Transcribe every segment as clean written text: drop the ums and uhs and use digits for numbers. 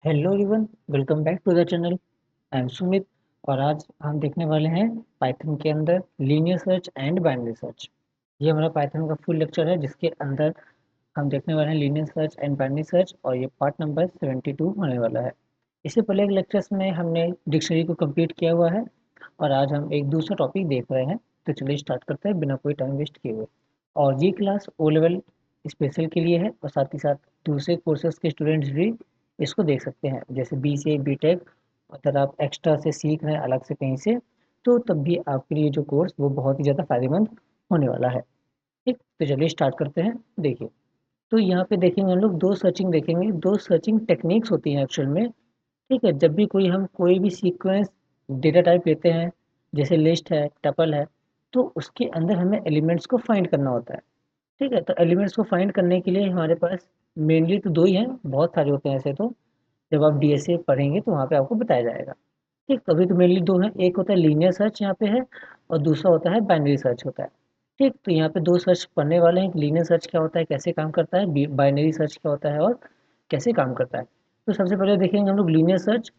Hello everyone, welcome back to the channel. I am Sumit और आज हम देखने वाले हैं पाइथन के अंदर linear search and binary search. ये हमारा पाइथन का फुल लेक्चर है जिसके अंदर हम देखने वाले हैं linear search and binary search और ये पार्ट नंबर 72 होने वाला है। इससे पहले एक लेक्चर्स में हमने डिक्शनरी को कंप्लीट किया हुआ है और आज हम एक दूसरा टॉपिक देख रहे हैं। तो चलिए स्टार्ट करते हैं बिना कोई टाइम वेस्ट किए हुए। और ये क्लास ओ लेवल स्पेशल के लिए है और साथ ही साथ दूसरे कोर्सेज के स्टूडेंट्स भी इसको देख सकते हैं, जैसे BCA BTech। अगर आप एक्स्ट्रा से सीख रहे हैं अलग से कहीं से, तो तब भी आपके लिए जो कोर्स वो बहुत ही ज़्यादा फायदेमंद होने वाला है। ठीक, तो चलिए स्टार्ट करते हैं। देखिए, तो यहाँ पे देखेंगे हम लोग दो सर्चिंग देखेंगे, दो सर्चिंग टेक्निक्स होती हैं एक्चुअल में। ठीक है, जब भी कोई भी सीक्वेंस डेटा टाइप लेते हैं, जैसे लिस्ट है, टपल है, तो उसके अंदर हमें एलिमेंट्स को फाइंड करना होता है। ठीक है, तो एलिमेंट्स को फाइंड करने के लिए हमारे पास मेनली तो दो ही हैं, बहुत सारे होते हैं ऐसे तो। जब आप DSA पढ़ेंगे तो वहाँ पे आपको बताया जाएगा। ठीक, तो अभी तो मेनली दो हैं, एक होता है लीनियर सर्च यहाँ पे है और दूसरा होता है बाइनरी सर्च होता है। ठीक, तो यहाँ पे दो सर्च पढ़ने वाले हैं, लीनियर सर्च क्या होता है, कैसे काम करता है, बाइनरी सर्च क्या होता है और कैसे काम करता है। तो सबसे पहले देखेंगे हम लोग लीनियर सर्च।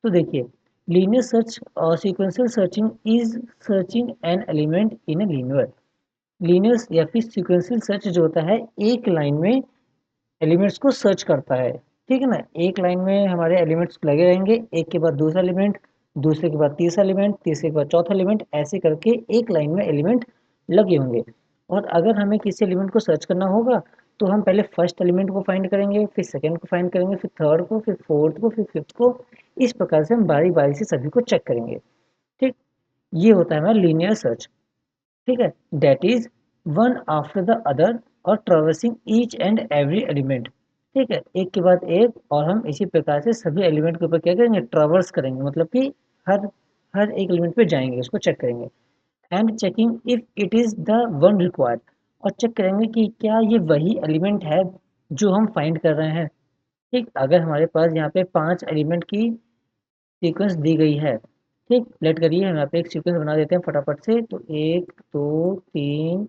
तो देखिए, लीनियर सर्च और sequential searching is searching an element in a linear. Linear या फिर सीक्वेंशियल सर्च जो होता है, एक लाइन में एलिमेंट्स को सर्च करता है। ठीक है ना, एक लाइन में हमारे एलिमेंट्स लगे रहेंगे, एक के बाद दूसरा एलिमेंट, दूसरे के बाद तीसरा एलिमेंट, तीसरे के बाद चौथा एलिमेंट, ऐसे करके एक लाइन में एलिमेंट लगे होंगे। और अगर हमें किसी एलिमेंट को सर्च करना होगा तो हम पहले फर्स्ट एलिमेंट को फाइंड करेंगे, फिर सेकेंड को फाइंड करेंगे, फिर थर्ड को, फिर फोर्थ को, फिर फिफ्थ को। इस प्रकार से हम बारी बारी से सभी को चेक करेंगे। ठीक, ये होता है हमारा लीनियर सर्च। ठीक है, that is one after the other और traversing each and every element. ठीक है, एक के बाद एक, और हम इसी प्रकार से सभी एलिमेंट के ऊपर क्या करेंगे, ट्रेवर्स करेंगे, मतलब कि हर हर एक एलिमेंट पे जाएंगे, उसको चेक करेंगे। And checking if it is the one required, और चेक करेंगे कि क्या ये वही एलिमेंट है जो हम फाइंड कर रहे हैं। ठीक, अगर हमारे पास यहाँ पे 5 एलिमेंट की सीक्वेंस दी गई है। ठीक, लेट करिए हम यहाँ पे एक सीक्वेंस बना देते हैं फटाफट से। तो 1 2 3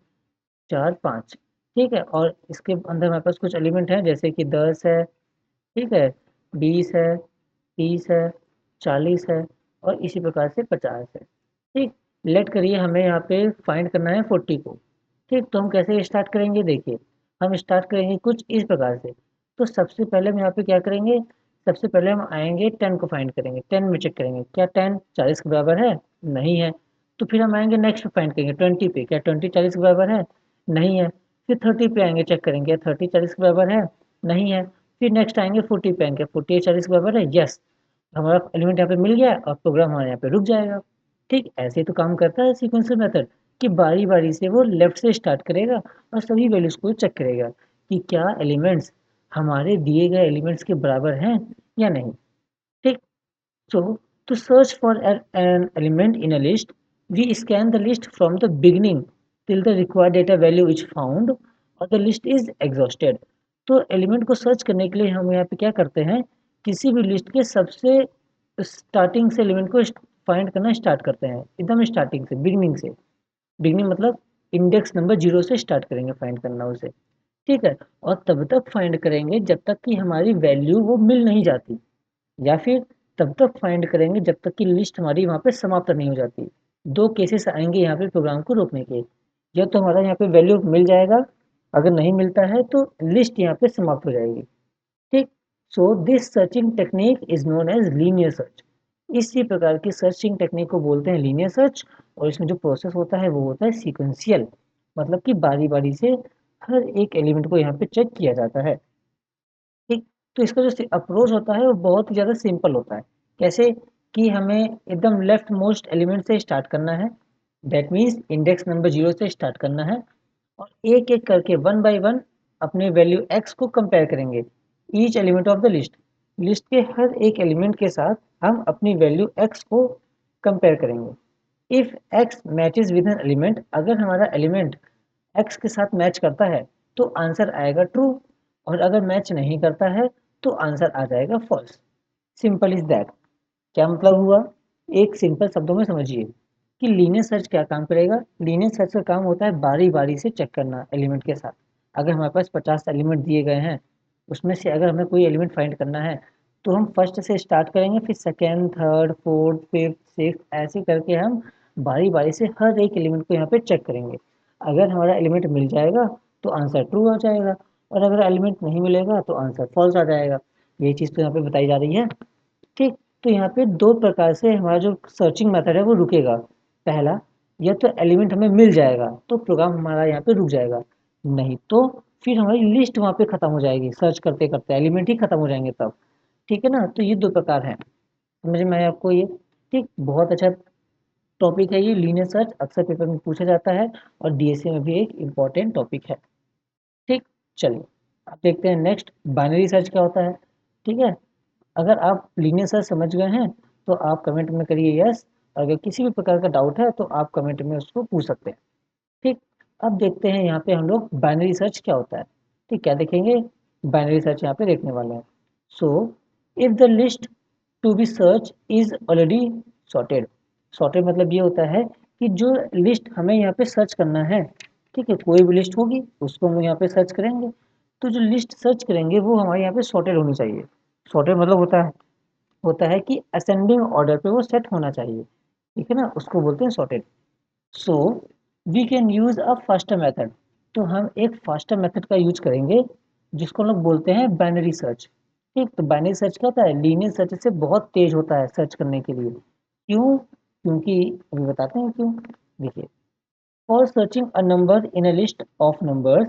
4 5। ठीक है, और इसके अंदर हमारे पास कुछ एलिमेंट हैं जैसे कि 10 है, ठीक है, 20 है, 30 है, 40 है और इसी प्रकार से 50 है। ठीक, लेट करिए हमें यहाँ पे फाइंड करना है 40 को। ठीक, तो हम कैसे स्टार्ट करेंगे, देखिए, हम स्टार्ट करेंगे कुछ इस प्रकार से। तो सबसे पहले हम यहाँ पे क्या करेंगे, सबसे पहले हम आएंगे 10 को फाइंड करेंगे, 10 में चेक करेंगे क्या 10 40 के बराबर है, नहीं है। तो फिर हम आएंगे नेक्स्ट पे फाइंड करेंगे 20 पे, क्या 20 40 के बराबर है, नहीं है। फिर 30 पे आएंगे, चेक करेंगे 30 40 के बराबर है, नहीं है। फिर नेक्स्ट आएंगे 40 पे आएंगे, 40 40 के बराबर है, यस। हमारा एलिमेंट यहाँ पे मिल गया और प्रोग्राम हमारे यहाँ पे रुक जाएगा। ठीक, ऐसे ही तो काम करता है सीक्वेंशियल मेथड, कि बारी बारी से वो लेफ्ट से स्टार्ट करेगा और सभी वैल्यूज को चेक करेगा कि क्या एलिमेंट्स हमारे दिए गए एलिमेंट्स के बराबर हैं या नहीं। ठीक, so to search for an element in a list, we scan the list from the beginning till the required data value is found or the list is exhausted। तो एलिमेंट को सर्च करने के लिए हम यहाँ पे क्या करते हैं, किसी भी लिस्ट के सबसे स्टार्टिंग से एलिमेंट को फाइंड करना स्टार्ट करते हैं, एकदम स्टार्टिंग से, बिगिनिंग से। बिगिनिंग मतलब इंडेक्स नंबर 0 से स्टार्ट करेंगे फाइंड करना उसे। ठीक है, और तब तक फाइंड करेंगे जब तक कि हमारी वैल्यू वो मिल नहीं जाती, या फिर तब तक फाइंड करेंगे जब तक कि लिस्ट हमारी वहाँ पे समाप्त नहीं हो जाती। दो केसेस आएंगे यहाँ पे प्रोग्राम को रोकने के, या तो हमारा यहाँ पे वैल्यू मिल जाएगा, अगर नहीं मिलता है तो लिस्ट यहाँ पे समाप्त हो जाएगी। ठीक, so this searching technique is known as linear search. इसी प्रकार की सर्चिंग टेक्निक को बोलते हैं लीनियर सर्च। और इसमें जो प्रोसेस होता है वो होता है सीक्वेंशियल, मतलब कि बारी बारी से हर एक एलिमेंट को यहाँ पे चेक किया जाता है। ठीक, तो इसका जो अप्रोच होता है वो बहुत ही ज़्यादा सिंपल होता है। कैसे, कि हमें एकदम लेफ्ट मोस्ट एलिमेंट से स्टार्ट करना है, दैट मीन्स इंडेक्स नंबर 0 से स्टार्ट करना है, और एक एक करके वन बाय वन अपने वैल्यू x को कंपेयर करेंगे। Each element of the list, list के हर एक एलिमेंट के साथ हम अपनी वैल्यू x को कंपेयर करेंगे। If x matches with an element, अगर हमारा एलिमेंट x के साथ मैच करता है तो आंसर आएगा ट्रू, और अगर मैच नहीं करता है तो आंसर आ जाएगा फॉल्स। Simple is that. क्या मतलब हुआ, एक सिंपल शब्दों में समझिए कि लीनियर सर्च क्या काम करेगा। लीनियर सर्च का काम होता है बारी बारी से चेक करना एलिमेंट के साथ। अगर हमारे पास 50 एलिमेंट दिए गए हैं, उसमें से अगर हमें कोई एलिमेंट फाइंड करना है, तो हम फर्स्ट से स्टार्ट करेंगे, फिर second, third, fourth, fifth, six, ऐसे करके हम बारी बारी से हर एक एलिमेंट को यहाँ पे चेक करेंगे। अगर हमारा एलिमेंट मिल जाएगा तो आंसर ट्रू आ जाएगा, और अगर एलिमेंट नहीं मिलेगा तो आंसर फॉल्स आ जाएगा। ये चीज़ तो यहाँ पे बताई जा रही है। ठीक, तो यहाँ पे दो प्रकार से हमारा जो सर्चिंग मेथड है वो रुकेगा। पहला, या तो एलिमेंट हमें मिल जाएगा तो प्रोग्राम हमारा यहाँ पे रुक जाएगा, नहीं तो फिर हमारी लिस्ट वहाँ पे खत्म हो जाएगी, सर्च करते करते एलिमेंट ही खत्म हो जाएंगे तब। ठीक है ना, तो ये दो प्रकार हैं, समझ में आया आपको ये? ठीक, बहुत अच्छा टॉपिक है ये, लीनियर सर्च अक्सर पेपर में पूछा जाता है और डीएसए में भी एक इम्पॉर्टेंट टॉपिक है। ठीक, चलिए अब देखते हैं नेक्स्ट बाइनरी सर्च क्या होता है। ठीक है, अगर आप लीनियर सर्च समझ गए हैं तो आप कमेंट में करिए यस, अगर किसी भी प्रकार का डाउट है तो आप कमेंट में उसको पूछ सकते हैं। ठीक, अब देखते हैं यहाँ पे हम लोग बाइनरी सर्च क्या होता है। ठीक, क्या देखेंगे, बाइनरी सर्च यहाँ पे देखने वाले हैं। So if the list to be search is already sorted. Sorted मतलब ये होता है कि जो लिस्ट हमें यहाँ पे सर्च करना है, ठीक है, कोई भी लिस्ट होगी उसको हम यहाँ पे सर्च करेंगे, तो जो लिस्ट सर्च करेंगे वो हमारे यहाँ पे सॉर्टेड होनी चाहिए। सॉर्टेड मतलब होता है कि असेंडिंग ऑर्डर पे वो सेट होना चाहिए। ठीक है ना, उसको बोलते हैं sorted. So we can use a faster method. तो हम एक फास्टर मेथड का यूज करेंगे जिसको हम लोग बोलते हैं बाइनरी सर्च। ठीक, तो बाइनरी सर्च क्या होता है, लीनियर सर्च से बहुत तेज होता है सर्च करने के लिए। क्यों? क्योंकि अभी बताते हैं क्यों। देखिए, for searching a number in a list of numbers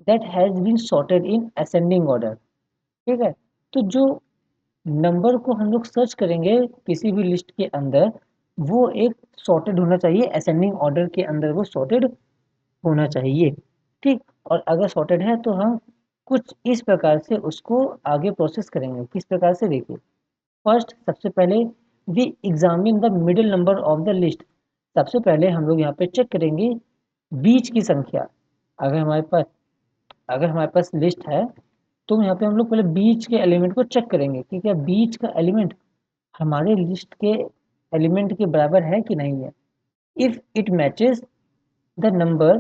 that has been sorted in ascending order. ठीक है, तो जो नंबर को हम लोग सर्च करेंगे किसी भी लिस्ट के अंदर, वो एक सॉर्टेड होना चाहिए, असेंडिंग ऑर्डर के अंदर वो सॉर्टेड होना चाहिए। ठीक, और अगर सॉर्टेड है तो हम कुछ इस प्रकार से उसको आगे प्रोसेस करेंगे। किस प्रकार से, देखिए, फर्स्ट सबसे पहले we examine the middle number of the list. सबसे पहले हम लोग यहाँ पे चेक करेंगे बीच की संख्या। अगर हमारे पास अगर हमारे पास लिस्ट है तो यहाँ पे हम लोग पहले बीच के एलिमेंट को चेक करेंगे कि क्या बीच का एलिमेंट हमारे लिस्ट के एलिमेंट के बराबर है कि नहीं है। If it matches the number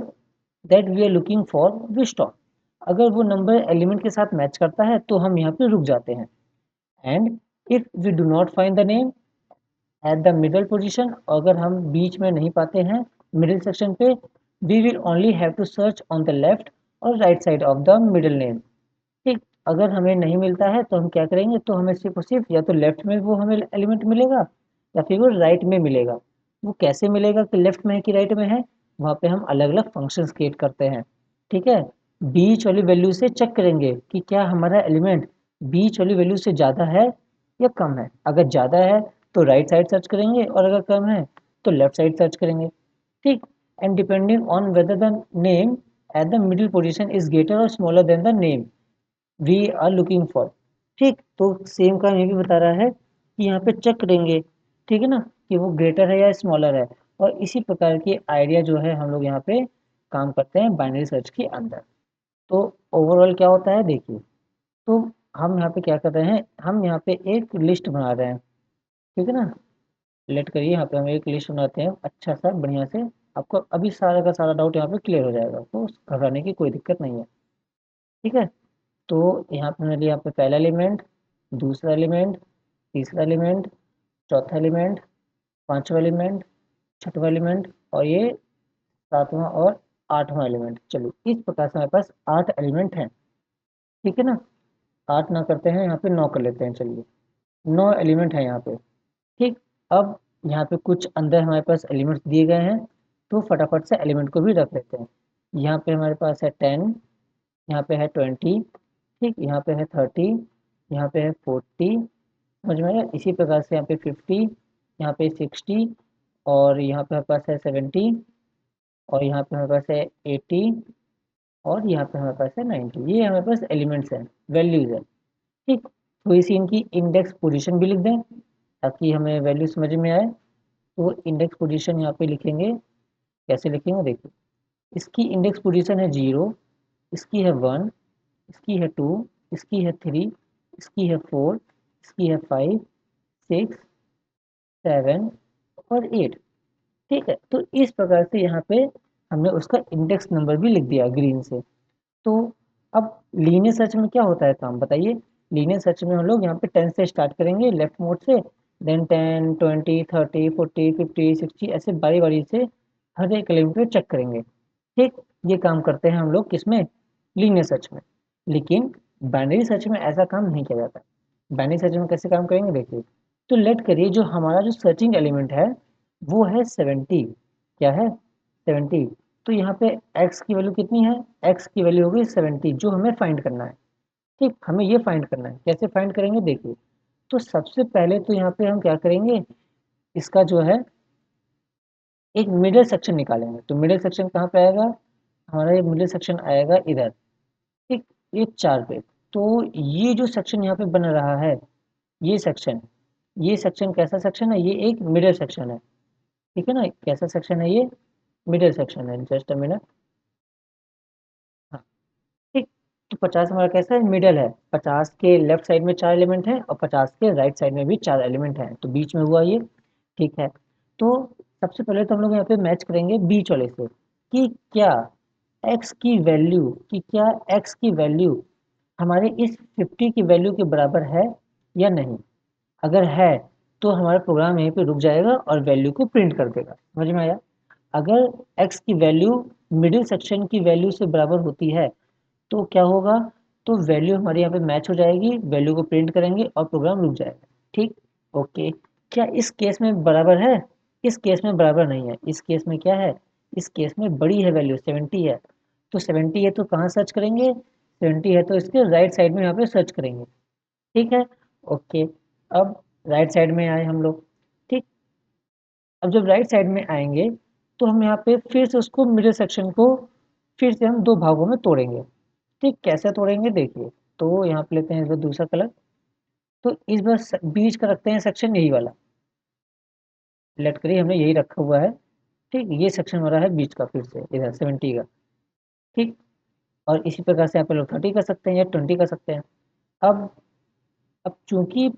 that we are looking for, we stop. अगर वो नंबर एलिमेंट के साथ मैच करता है तो हम यहाँ पे रुक जाते हैं। And if we do not find the name at the middle position, अगर हम बीच में नहीं पाते हैं मिडिल सेक्शन पे, we will only have to search on the left और right side of the middle name. ठीक, अगर हमें नहीं मिलता है तो हम क्या करेंगे, तो हमें सिर्फ और सिर्फ या तो लेफ्ट में वो हमें एलिमेंट मिलेगा या फिर वो राइट में मिलेगा। वो कैसे मिलेगा कि लेफ्ट में है कि राइट में है, वहाँ पे हम अलग अलग फंक्शंस क्रिएट करते हैं। ठीक है, बीच वाली वैल्यू से चेक करेंगे कि क्या हमारा एलिमेंट बीच वाली वैल्यू से ज़्यादा है या कम है। अगर ज़्यादा है तो राइट साइड सर्च करेंगे, और अगर कम है तो लेफ्ट साइड सर्च करेंगे। ठीक, and depending on whether the name at the middle position is greater और smaller than the name we are looking for. ठीक, तो सेम काम ये भी बता रहा है कि यहाँ पे चेक करेंगे, ठीक है ना, कि वो ग्रेटर है या स्मॉलर है। और इसी प्रकार की आइडिया जो है हम लोग यहाँ पे काम करते हैं बाइनरी सर्च के अंदर। तो ओवरऑल क्या होता है, देखिए, तो हम यहाँ पे क्या कर रहे हैं, हम यहाँ पे एक लिस्ट बना रहे हैं। ठीक है ना, लेट करिए, यहाँ पे हम एक लिस्ट बनाते हैं अच्छा सा बढ़िया से। आपको अभी सारा का सारा डाउट यहाँ पे क्लियर हो जाएगा, तो घबराने की कोई दिक्कत नहीं है। ठीक है, तो यहाँ पे मैंने लिया यहाँ पे पहला एलिमेंट, दूसरा एलिमेंट, तीसरा एलिमेंट, चौथा एलिमेंट, पांचवा एलिमेंट, छठवां एलिमेंट, और ये सातवां और आठवां एलिमेंट। चलिए, इस प्रकार से हमारे पास 8 एलिमेंट हैं। ठीक है ना, 8 ना करते हैं, यहाँ पे 9 कर लेते हैं। चलिए, 9 एलिमेंट है यहाँ पे। ठीक, अब यहाँ पे कुछ अंदर हमारे पास एलिमेंट्स दिए गए हैं, तो फटाफट से एलिमेंट को भी रख लेते हैं। यहाँ पे हमारे पास है 10, यहाँ पे है 20, ठीक, यहाँ पे है 30, यहाँ पे है 40, समझ में आया। इसी प्रकार से यहाँ पे 50, यहाँ पे 60, और यहाँ पे हमारे पास है 70, और यहाँ पे हमारे पास है 80, और यहाँ पे हमारे पास है 90। ये हमारे पास एलिमेंट्स हैं, वैल्यूज है। ठीक, थोड़ी सी इनकी इंडेक्स पोजीशन भी लिख दें ताकि हमें वैल्यू समझ में आए। तो इंडेक्स पोजीशन यहाँ पे लिखेंगे, कैसे लिखेंगे, देखिए, इसकी इंडेक्स पोजीशन है 0, इसकी है 1, इसकी है 2, इसकी है 3, इसकी है 4, इसकी है 5, 6, 7 और 8। ठीक है, तो इस प्रकार से यहाँ पे हमने उसका इंडेक्स नंबर भी लिख दिया ग्रीन से। तो अब लीनियर सर्च में क्या होता है काम, बताइए। लीनियर सर्च में हम लोग यहाँ पे 10 से स्टार्ट करेंगे लेफ्ट मोड से, देन 10, 20, 30, 40, 50, 60 ऐसे बारी बारी से हर एक एलिमेंट को चेक करेंगे। ठीक, ये काम करते हैं हम लोग किसमें, लीनियर सर्च में। लेकिन बाइनरी सर्च में ऐसा काम नहीं किया जाता। बाइनरी सर्च में कैसे काम करेंगे देखिए। तो लेट करिए जो हमारा जो सर्चिंग एलिमेंट है वो है 70। क्या है, 70। तो यहाँ पे x की वैल्यू कितनी है, x की वैल्यू होगी 70 जो हमें फाइंड करना है। ठीक, हमें ये फाइंड करना है, कैसे फाइंड करेंगे देखिए। तो सबसे पहले तो यहाँ पे हम क्या करेंगे, इसका जो है एक मिडिल सेक्शन निकालेंगे। तो मिडिल सेक्शन कहाँ पे आएगा, हमारा ये मिडिल सेक्शन आएगा इधर। ठीक, ये 4 पे। तो ये जो सेक्शन यहाँ पे बन रहा है, ये सेक्शन, ये सेक्शन कैसा सेक्शन है, ये एक मिडिल सेक्शन है। ठीक है ना, कैसा सेक्शन है ये, मिडिल सेक्शन है। Just a minute. हाँ, ठीक। तो 50 हमारा कैसा है, मिडल है। 50 के लेफ्ट साइड में 4 एलिमेंट हैं और 50 के राइट साइड में भी 4 एलिमेंट हैं, तो बीच में हुआ ये। ठीक है। तो सबसे पहले तो हम लोग यहाँ पे मैच करेंगे बीच वाले से कि क्या x की वैल्यू, कि क्या x की वैल्यू हमारे इस 50 की वैल्यू के बराबर है या नहीं। अगर है तो हमारा प्रोग्राम यहीं पे रुक जाएगा और वैल्यू को प्रिंट कर देगा। समझ में आया। अगर x की वैल्यू मिडिल सेक्शन की वैल्यू से बराबर होती है तो क्या होगा, तो वैल्यू हमारे यहाँ पे मैच हो जाएगी, वैल्यू को प्रिंट करेंगे और प्रोग्राम रुक जाएगा। ठीक, ओके। क्या इस केस में बराबर है, इस केस में बराबर नहीं है। इस केस में क्या है, इस केस में बड़ी है वैल्यू, 70 है। तो 70 है तो कहाँ सर्च करेंगे, 70 है तो इसके राइट साइड में यहाँ पे सर्च करेंगे। ठीक है, ओके। अब राइट साइड में आए हम लोग। ठीक, अब जब राइट साइड में आएंगे तो हम यहाँ पे फिर से उसको मिडिल सेक्शन को फिर से हम दो भागों में तोड़ेंगे। ठीक, कैसे तोड़ेंगे देखिए। तो यहाँ पे लेते हैं इस बार दूसरा कलर। तो इस बार बीच का रखते हैं सेक्शन यही वाला। लेट करिए हमने यही रखा हुआ है। ठीक, ये सेक्शन हो रहा है बीच का, फिर से इधर 70 का। ठीक, और इसी प्रकार से यहाँ पे लोग 30 कर सकते हैं या 20 कर सकते हैं। अब अब चूंकि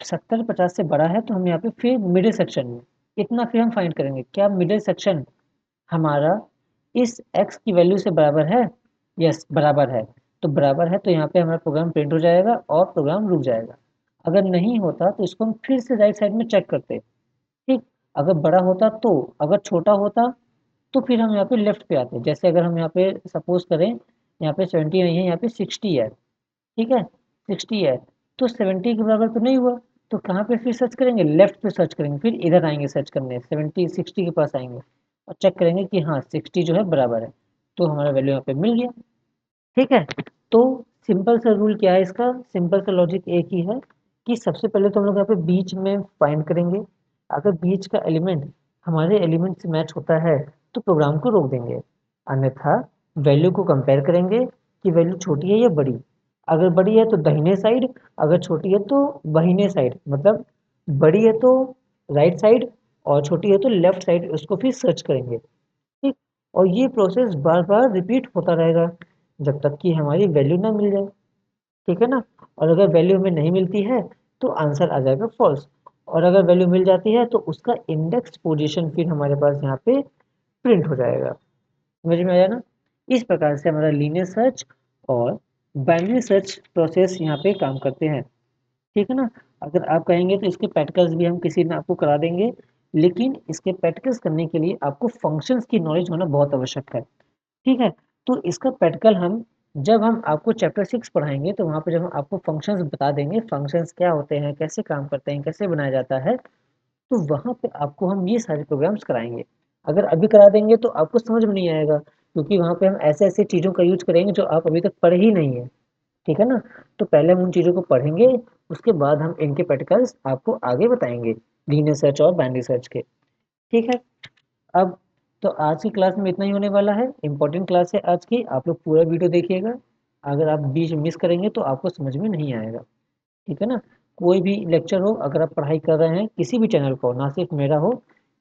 70 50 से बड़ा है तो हम यहाँ पे फिर मिडिल सेक्शन में इतना फिर हम फाइंड करेंगे, क्या मिडिल सेक्शन हमारा इस x की वैल्यू से बराबर है। यस, बराबर है। तो बराबर है तो यहाँ पे हमारा प्रोग्राम प्रिंट हो जाएगा और प्रोग्राम रुक जाएगा। अगर नहीं होता तो इसको हम फिर से राइट साइड में चेक करते। ठीक, अगर बड़ा होता तो, अगर छोटा होता तो फिर हम यहाँ पे लेफ्ट पे आते। जैसे अगर हम यहाँ पे सपोज करें, यहाँ पे 70 नहीं है, यहाँ पे 60 है। ठीक है, 60 है। तो 70 के बराबर तो नहीं हुआ, तो कहाँ पे फिर सर्च करेंगे, लेफ्ट पे सर्च करेंगे, फिर इधर आएंगे सर्च करने, 70 60 के पास आएंगे और चेक करेंगे कि हाँ 60 जो है बराबर है। तो हमारा वैल्यू यहाँ पे मिल गया। ठीक है। तो सिंपल सा रूल क्या है इसका, सिंपल सा लॉजिक एक ही है कि सबसे पहले तो हम लोग यहाँ पे बीच में फाइंड करेंगे। अगर बीच का एलिमेंट हमारे एलिमेंट से मैच होता है तो प्रोग्राम को रोक देंगे, अन्यथा वैल्यू को कंपेयर करेंगे कि वैल्यू छोटी है या बड़ी। अगर बड़ी है तो दाहिने साइड, अगर छोटी है तो बाहिने साइड, मतलब बड़ी है तो राइट साइड और छोटी है तो लेफ्ट साइड, उसको फिर सर्च करेंगे। ठीक, और ये प्रोसेस बार बार रिपीट होता रहेगा जब तक कि हमारी वैल्यू ना मिल जाए। ठीक है ना। और अगर वैल्यू हमें नहीं मिलती है तो आंसर आ जाएगा फॉल्स, और अगर वैल्यू मिल जाती है तो उसका इंडेक्स पोजीशन फिर हमारे पास यहाँ पे प्रिंट हो जाएगा। समझ में आया ना। इस प्रकार से हमारा लीनियर सर्च और बाइनरी सर्च प्रोसेस यहाँ पे काम करते हैं। ठीक है ना। अगर आप कहेंगे तो इसके प्रैक्टिकल्स भी हम किसी दिन आपको करा देंगे, लेकिन इसके प्रैक्टिकल्स करने के लिए आपको फंक्शंस की नॉलेज होना बहुत आवश्यक है। ठीक है। तो इसका प्रैक्टिकल हम जब हम आपको चैप्टर 6 पढ़ाएंगे तो वहाँ पे जब हम आपको फंक्शंस बता देंगे, फंक्शंस क्या होते हैं, कैसे काम करते हैं, कैसे बनाया जाता है, तो वहाँ पे आपको हम ये सारे प्रोग्राम्स कराएंगे। अगर अभी करा देंगे तो आपको समझ में नहीं आएगा, क्योंकि वहाँ पे हम ऐसे ऐसे चीज़ों का यूज करेंगे जो आप अभी तक पढ़े ही नहीं है। ठीक है ना। तो पहले हम उन चीज़ों को पढ़ेंगे, उसके बाद हम इनके प्रैक्टिकल्स आपको आगे बताएंगे, लीनियर सर्च और बाइनरी सर्च के। ठीक है। अब तो आज की क्लास में इतना ही होने वाला है। इंपॉर्टेंट क्लास है आज की, आप लोग पूरा वीडियो देखिएगा। अगर आप बीच मिस करेंगे तो आपको समझ में नहीं आएगा। ठीक है ना। कोई भी लेक्चर हो, अगर आप पढ़ाई कर रहे हैं किसी भी चैनल को, ना सिर्फ मेरा हो,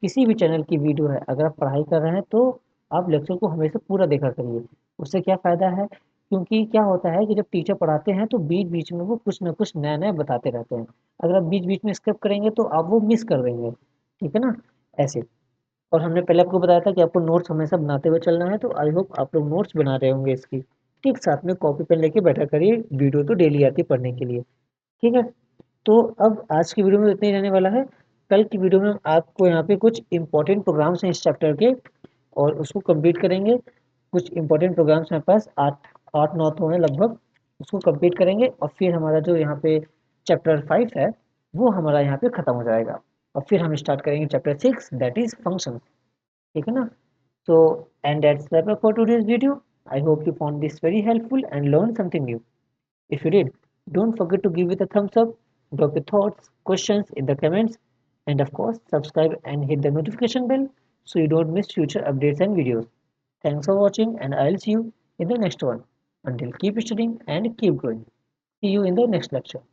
किसी भी चैनल की वीडियो है, अगर आप पढ़ाई कर रहे हैं तो आप लेक्चर को हमेशा पूरा देखा करिए। उससे क्या फ़ायदा है, क्योंकि क्या होता है कि जब टीचर पढ़ाते हैं तो बीच बीच में वो कुछ ना कुछ नया नया बताते रहते हैं। अगर आप बीच बीच में स्किप करेंगे तो आप वो मिस कर देंगे। ठीक है ना, ऐसे। और हमने पहले आपको बताया था कि आपको नोट्स हमेशा बनाते हुए चलना है, तो आई होप आप लोग नोट्स बना रहे होंगे इसकी। ठीक साथ में कॉपी पेन लेके बैठा करिए, वीडियो तो डेली आती है पढ़ने के लिए, ठीक है। तो अब आज की वीडियो में इतना ही रहने वाला है। कल की वीडियो में आपको यहाँ पे कुछ इंपॉर्टेंट प्रोग्राम्स हैं इस चैप्टर के, और उसको कंप्लीट करेंगे। कुछ इंपॉर्टेंट प्रोग्राम्स मेरे पास 8-9 तो हैं लगभग, उसको कंप्लीट करेंगे और फिर हमारा जो यहाँ पे चैप्टर 5 है वो हमारा यहाँ पे खत्म हो जाएगा, और फिर हम स्टार्ट करेंगे चैप्टर 6, दैट इज फंक्शन, ठीक है ना। So, and that's wrap up for today's video. I hope you found this very helpful and learned something new. If you did, don't forget to give it a thumbs up, drop your thoughts, questions in the comments, and of course, subscribe and hit the notification bell so you don't miss future updates and videos. Thanks for watching, and I'll see you in the next one. Until keep studying and keep growing. See you in the next lecture.